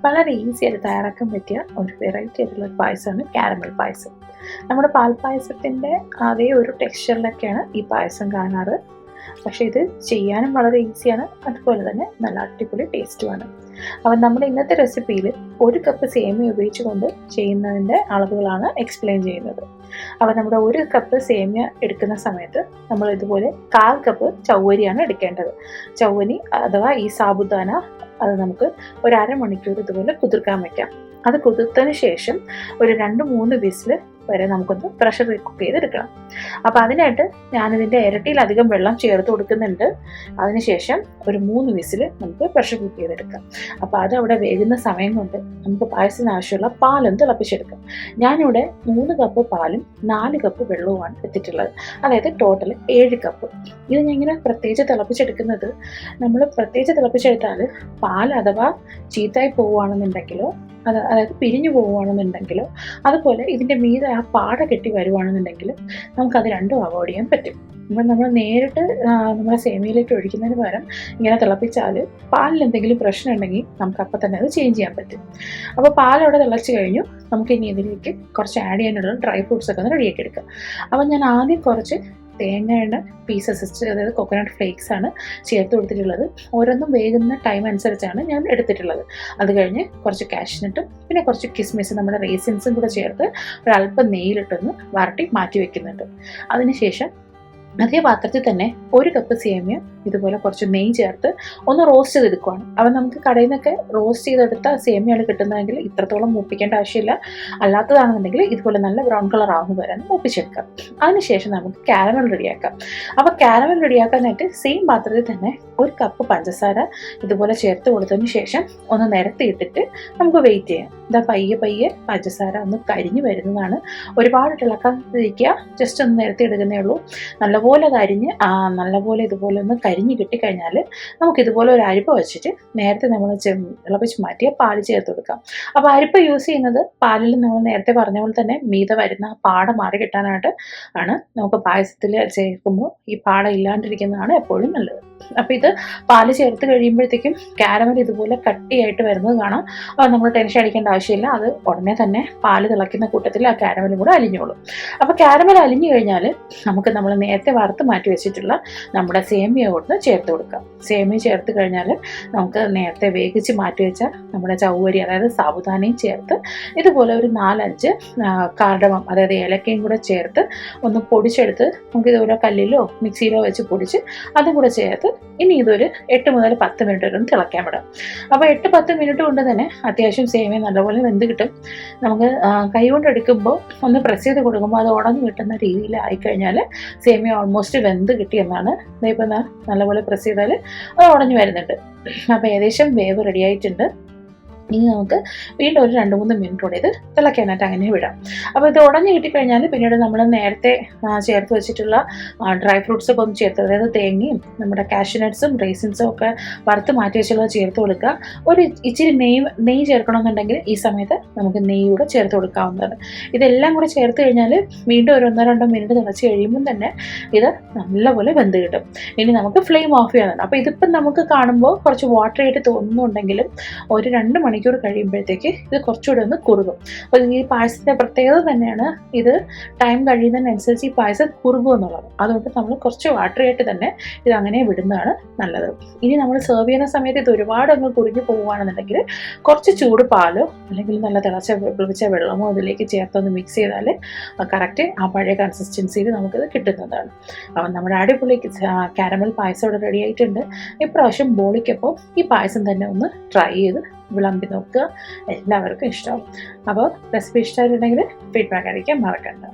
വളരെ ഈസി ആയിട്ട് തയ്യാറാക്കാൻ പറ്റിയ ഒരു വെറൈറ്റി ആയിട്ടുള്ള ഒരു പായസമാണ് കാരമൽ പായസം. നമ്മുടെ പാൽപ്പായസത്തിൻ്റെ അതേ ഒരു ടെക്സ്ചറിലൊക്കെയാണ് ഈ പായസം കാണാറ്. പക്ഷേ ഇത് ചെയ്യാനും വളരെ ഈസിയാണ്, അതുപോലെ തന്നെ നല്ല അടിപൊളി ടേസ്റ്റുമാണ്. അപ്പം നമ്മുടെ ഇന്നത്തെ റെസിപ്പിയിൽ 1 കപ്പ് സേമിയ ഉപയോഗിച്ചുകൊണ്ട് ചെയ്യുന്നതിൻ്റെ അളവുകളാണ് എക്സ്പ്ലെയിൻ ചെയ്യുന്നത്. അപ്പോൾ നമ്മുടെ 1 കപ്പ് സേമിയ എടുക്കുന്ന സമയത്ത് നമ്മൾ ഇതുപോലെ 1/4 കപ്പ് ചവ്വരിയാണ് എടുക്കേണ്ടത്. ചവ്വരി അഥവാ ഈ സാബുദാന അത് നമുക്ക് ഒരു അരമണിക്കൂർ ഇതുപോലെ കുതിർക്കാൻ വയ്ക്കാം. അത് കുതിർത്തതിന് ശേഷം ഒരു 2-3 വിസിൽ വരെ നമുക്കൊന്ന് പ്രഷർ കുക്ക് ചെയ്തെടുക്കണം. അപ്പോൾ അതിനായിട്ട് ഞാനിതിൻ്റെ ഇരട്ടിയിലധികം വെള്ളം ചേർത്ത് കൊടുക്കുന്നുണ്ട്. അതിനുശേഷം ഒരു 3 വിസിൽ നമുക്ക് പ്രഷർ കുക്ക് ചെയ്തെടുക്കാം. അപ്പോൾ അത് അവിടെ വേകുന്ന സമയം കൊണ്ട് നമുക്ക് പായസത്തിന് ആവശ്യമുള്ള പാലും തിളപ്പിച്ചെടുക്കാം. ഞാനിവിടെ 3 കപ്പ് പാലും 4 കപ്പ് വെള്ളവുമാണ് എടുത്തിട്ടുള്ളത്. അതായത് ടോട്ടൽ 7 കപ്പ്. ഇത് ഞാൻ ഇങ്ങനെ പ്രത്യേകിച്ച് തിളപ്പിച്ചെടുക്കുന്നത്, നമ്മൾ പ്രത്യേകിച്ച് തിളപ്പിച്ചെടുത്താൽ പാൽ അഥവാ ചീത്തായി പോവുകയാണെന്നുണ്ടെങ്കിലോ അതായത് പിരിഞ്ഞു പോവുകയാണെന്നുണ്ടെങ്കിലോ അതുപോലെ ഇതിൻ്റെ മീതെ ആ പാട കെട്ടി വരുവാണെന്നുണ്ടെങ്കിലും നമുക്കത് രണ്ടും അവോയ്ഡ് ചെയ്യാൻ പറ്റും. അപ്പം നമ്മൾ നേരിട്ട് നമ്മുടെ സേമിയയിലേക്ക് ഒഴിക്കുന്നതിന് പകരം ഇങ്ങനെ തിളപ്പിച്ചാൽ പാലിൽ എന്തെങ്കിലും പ്രശ്നം ഉണ്ടെങ്കിൽ നമുക്ക് അപ്പം തന്നെ അത് ചേഞ്ച് ചെയ്യാൻ പറ്റും. അപ്പോൾ പാലവിടെ തിളച്ച് കഴിഞ്ഞു. നമുക്ക് ഇനി ഇതിലേക്ക് കുറച്ച് ആഡ് ചെയ്യാനുള്ള ഡ്രൈ ഫ്രൂട്ട്സ് ഒക്കെ ഒന്ന് റെഡിയാക്കി എടുക്കാം. അപ്പം ഞാൻ ആദ്യം കുറച്ച് തേങ്ങയുടെ പീസസ്, അതായത് കോക്കനട്ട് ഫ്ലേക്സ് ആണ് ചേർത്ത് കൊടുത്തിട്ടുള്ളത്. ഓരോന്നും വേകുന്ന ടൈം അനുസരിച്ചാണ് ഞാൻ എടുത്തിട്ടുള്ളത്. അത് കഴിഞ്ഞ് കുറച്ച് കാഷ്നട്ടും പിന്നെ കുറച്ച് കിസ്മിസ്, നമ്മുടെ റേസിൻസും കൂടെ ചേർത്ത് ഒരല്പം നെയ്യിലിട്ടൊന്ന് വരട്ടി മാറ്റി വെക്കുന്നുണ്ട്. അതിനുശേഷം അതേ പാത്രത്തിൽ തന്നെ 1 കപ്പ് സേമിയ ഇതുപോലെ കുറച്ച് നെയ്യ് ചേർത്ത് ഒന്ന് റോസ്റ്റ് ചെയ്തെടുക്കുകയാണ്. അപ്പം നമുക്ക് കടയിൽ നിന്നൊക്കെ റോസ്റ്റ് ചെയ്തെടുത്ത സേമിയാണ് കിട്ടുന്നതെങ്കിൽ ഇത്രത്തോളം മൂപ്പിക്കേണ്ട ആവശ്യമില്ല. അല്ലാത്തതാണെന്നുണ്ടെങ്കിൽ ഇതുപോലെ നല്ല ബ്രൗൺ കളർ ആവുന്ന വരെ മൂപ്പിച്ചെടുക്കാം. അതിനുശേഷം നമുക്ക് കാരമൽ റെഡിയാക്കാം. അപ്പോൾ കാരമൽ റെഡിയാക്കാനായിട്ട് സെയിം പാത്രത്തിൽ തന്നെ 1 കപ്പ് പഞ്ചസാര ഇതുപോലെ ചേർത്ത് കൊടുത്തതിന് ശേഷം ഒന്ന് നിരത്തിയിട്ടിട്ട് നമുക്ക് വെയിറ്റ് ചെയ്യാം. ഇതാ പയ്യെ പയ്യെ പഞ്ചസാര ഒന്ന് കരിഞ്ഞു വരുന്നതാണ്. ഒരുപാട് ഇളക്കാതിരിക്കുക, ജസ്റ്റ് ഒന്ന് നിരത്തി എടുക്കുന്നേ ഉള്ളൂ. നല്ലപോലെ കരിഞ്ഞ് നല്ലപോലെ ഇതുപോലെ ഒന്ന് കരിഞ്ഞ് കിട്ടിക്കഴിഞ്ഞാൽ നമുക്കിതുപോലെ ഒരു അരിപ്പ വെച്ചിട്ട് നേരത്തെ നമ്മൾ തിളപ്പിച്ച് മാറ്റിയ പാല് ചേർത്ത് കൊടുക്കാം. അപ്പോൾ അരിപ്പ യൂസ് ചെയ്യുന്നത് പാലിൽ നമ്മൾ നേരത്തെ പറഞ്ഞ പോലെ തന്നെ മീതെ വരുന്ന പാട മാറി കിട്ടാനായിട്ട് ആണ്. നമുക്ക് പായസത്തിൽ ചേർക്കുമ്പോൾ ഈ പാട ഇല്ലാണ്ടിരിക്കുന്നതാണ് എപ്പോഴും നല്ലത്. അപ്പോൾ ഇത് പാല് ചേർത്ത് കഴിയുമ്പോഴത്തേക്കും കാരമൽ ഇതുപോലെ കട്ടിയായിട്ട് വരുന്നത് കാണാം. അപ്പോൾ നമ്മൾ ടെൻഷൻ അടിക്കേണ്ട ആവശ്യമില്ല. അത് ഉടനെ തന്നെ പാല് തിളയ്ക്കുന്ന കൂട്ടത്തിൽ ആ കാരമലും കൂടെ അലിഞ്ഞോളും. അപ്പോൾ കാരമൽ അലിഞ്ഞു കഴിഞ്ഞാൽ നമുക്ക് നമ്മൾ നേരത്തെ വറുത്ത് മാറ്റി വെച്ചിട്ടുള്ള നമ്മുടെ സേമിയ കൊണ്ട് ചേർത്ത് കൊടുക്കാം. സേമിയ ചേർത്ത് കഴിഞ്ഞാൽ നമുക്ക് നേരത്തെ വേവിച്ച് മാറ്റി വെച്ച നമ്മുടെ ചവ്വരി, അതായത് സാബുദാനയും ചേർത്ത് ഇതുപോലെ ഒരു 4-5 കാർഡമം, അതായത് ഏലക്കയും കൂടെ ചേർത്ത് ഒന്ന് പൊടിച്ചെടുത്ത് നമുക്ക് ഇതുപോലെ കല്ലിലോ മിക്സിയിലോ വെച്ച് പൊടിച്ച് അതും കൂടെ ചേർത്ത് ഇനി ഇതൊരു 8 മുതൽ 10 മിനിറ്റ് വരെ ഒന്ന് തിളയ്ക്കാൻ വിടാം. അപ്പോൾ 8-10 മിനിറ്റ് കൊണ്ട് തന്നെ അത്യാവശ്യം സേമിയ നല്ലപോലെ വെന്ത് കിട്ടും. നമുക്ക് കൈ കൊണ്ട് എടുക്കുമ്പോൾ ഒന്ന് പ്രസ് ചെയ്ത് കൊടുക്കുമ്പോൾ അത് ഉടഞ്ഞു കിട്ടുന്ന രീതിയിൽ ആയിക്കഴിഞ്ഞാൽ സേമിയ ഓൾമോസ്റ്റ് വെന്ത് കിട്ടിയെന്നാണ്. ഇപ്പം നല്ലപോലെ പ്രസ് ചെയ്താൽ അത് ഉടഞ്ഞു വരുന്നുണ്ട്. അപ്പോൾ ഏകദേശം വേവ് റെഡി ആയിട്ടുണ്ട്. ഇനി നമുക്ക് വീണ്ടും ഒരു 2-3 മിനിറ്റ് കൂടെ ഇത് തിളയ്ക്കാനായിട്ട് അങ്ങനെ വിടാം. അപ്പോൾ ഇത് ഉടഞ്ഞ് കിട്ടിക്കഴിഞ്ഞാൽ പിന്നീട് നമ്മൾ നേരത്തെ ചേർത്ത് വെച്ചിട്ടുള്ള ഡ്രൈ ഫ്രൂട്ട്സൊക്കെ ഒന്ന് ചേർത്ത്, അതായത് തേങ്ങയും നമ്മുടെ കാഷ്യൂനട്ട്സും റേസിൻസും ഒക്കെ വറുത്ത് മാറ്റി വെച്ചുള്ളത് ചേർത്ത് കൊടുക്കുക. ഒരു ഇച്ചിരി നെയ്യ് ചേർക്കണമെന്നുണ്ടെങ്കിൽ ഈ സമയത്ത് നമുക്ക് നെയ്യ് കൂടെ ചേർത്ത് കൊടുക്കാവുന്നതാണ്. ഇതെല്ലാം കൂടെ ചേർത്ത് കഴിഞ്ഞാൽ വീണ്ടും ഒരു 1-2 മിനിറ്റ് തിളച്ച് കഴിയുമ്പം തന്നെ ഇത് നല്ലപോലെ വെന്ത് കിട്ടും. ഇനി നമുക്ക് ഫ്ലെയിം ഓഫ് ചെയ്യാവുന്നതാണ്. അപ്പോൾ ഇതിപ്പം നമുക്ക് കാണുമ്പോൾ കുറച്ച് വാട്ടർ ആയിട്ട് തോന്നുന്നുണ്ടെങ്കിലും ഒരു 2 മണിക്കൂർ കഴിയുമ്പോഴത്തേക്ക് ഇത് കുറച്ചുകൂടെ ഒന്ന് കുറുകും. അപ്പോൾ ഈ പായസത്തിൻ്റെ പ്രത്യേകത തന്നെയാണ് ഇത് ടൈം കഴിയുന്നതിനനുസരിച്ച് ഈ പായസം കുറുകും എന്നുള്ളത്. അതുകൊണ്ട് നമ്മൾ കുറച്ച് വാട്ടർ ആയിട്ട് തന്നെ ഇത് അങ്ങനെ വിടുന്നതാണ് നല്ലത്. ഇനി നമ്മൾ സെർവ് ചെയ്യുന്ന സമയത്ത് ഇത് ഒരുപാട് അങ്ങ് കുറുകി പോവുകയാണെന്നുണ്ടെങ്കിൽ കുറച്ച് ചൂട് പാലോ അല്ലെങ്കിൽ നല്ല തിളച്ച വെള്ളമോ അതിലേക്ക് ചേർത്തൊന്ന് മിക്സ് ചെയ്താൽ കറക്റ്റ് ആ പഴയ കൺസിസ്റ്റൻസിയിൽ നമുക്കിത് കിട്ടുന്നതാണ്. അപ്പം നമ്മുടെ അടിപൊളി കാരമൽ പായസം ഇവിടെ റെഡി ആയിട്ടുണ്ട്. ഇപ്രാവശ്യം ബോളിക്കൊപ്പം ഈ പായസം തന്നെ ഒന്ന് ട്രൈ ചെയ്ത് വിളമ്പി നോക്കുക. എല്ലാവർക്കും ഇഷ്ടമാവും. അപ്പോൾ റെസിപ്പി ഇഷ്ടമായിട്ടുണ്ടെങ്കിൽ ഫീഡ്ബാക്ക് അറിയിക്കാൻ മറക്കണ്ട.